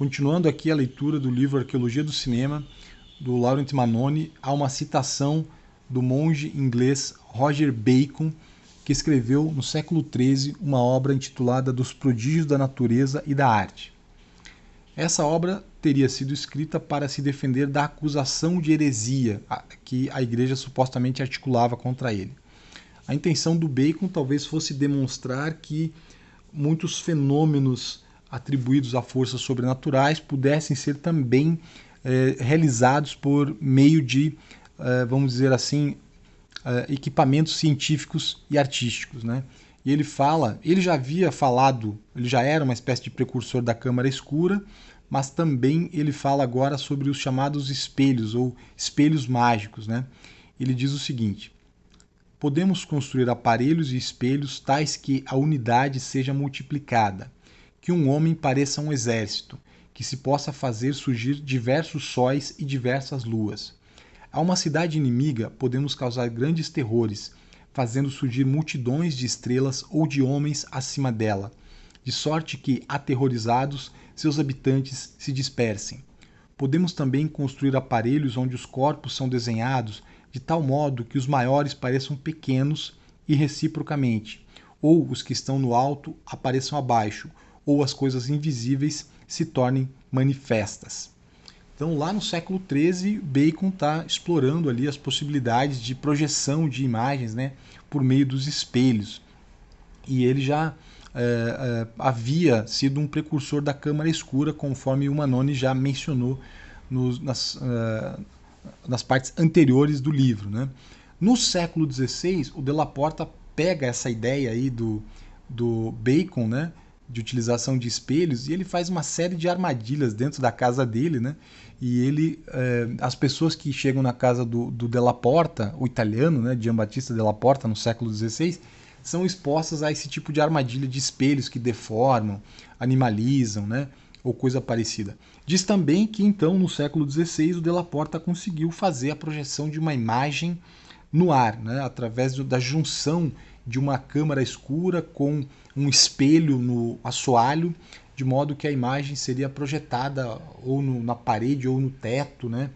Continuando aqui a leitura do livro Arqueologia do Cinema, do Laurent Manoni, há uma citação do monge inglês Roger Bacon, que escreveu no século XIII uma obra intitulada Dos Prodígios da Natureza e da Arte. Essa obra teria sido escrita para se defender da acusação de heresia que a igreja supostamente articulava contra ele. A intenção do Bacon talvez fosse demonstrar que muitos fenômenos atribuídos a forças sobrenaturais pudessem ser também realizados por meio de, vamos dizer assim, equipamentos científicos e artísticos, né? E ele já havia falado, ele já era uma espécie de precursor da câmara escura, mas também ele fala agora sobre os chamados espelhos ou espelhos mágicos, né? Ele diz o seguinte: podemos construir aparelhos e espelhos tais que a unidade seja multiplicada, que um homem pareça um exército, que se possa fazer surgir diversos sóis e diversas luas. A uma cidade inimiga podemos causar grandes terrores, fazendo surgir multidões de estrelas ou de homens acima dela, de sorte que, aterrorizados, seus habitantes se dispersem. Podemos também construir aparelhos onde os corpos são desenhados de tal modo que os maiores pareçam pequenos e reciprocamente, ou os que estão no alto apareçam abaixo, ou as coisas invisíveis se tornem manifestas. Então, lá no século XIII, Bacon está explorando ali as possibilidades de projeção de imagens, né, por meio dos espelhos. E ele já havia sido um precursor da câmara escura, conforme o Manoni já mencionou nas partes anteriores do livro, né? No século XVI, o Della Porta pega essa ideia aí do Bacon, né, de utilização de espelhos, e ele faz uma série de armadilhas dentro da casa dele, né? E as pessoas que chegam na casa do Della Porta, o italiano, né, Giambattista Della Porta, no século XVI, são expostas a esse tipo de armadilha de espelhos que deformam, animalizam, né, ou coisa parecida. Diz também que, então, no século XVI, o Della Porta conseguiu fazer a projeção de uma imagem no ar, né, através da junção de uma câmara escura com um espelho no assoalho, de modo que a imagem seria projetada ou na parede ou no teto, né,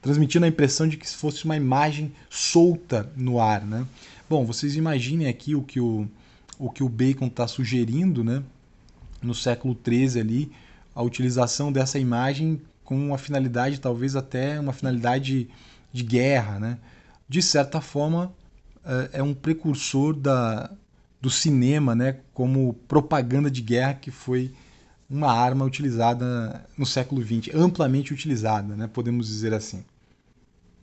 transmitindo a impressão de que fosse uma imagem solta no ar, né? Bom, vocês imaginem aqui o que o Bacon está sugerindo, né, no século XIII ali, a utilização dessa imagem com uma finalidade, talvez até uma finalidade de guerra, né? De certa forma, é um precursor do cinema, né, como propaganda de guerra, que foi uma arma utilizada no século XX, amplamente utilizada, né, podemos dizer assim.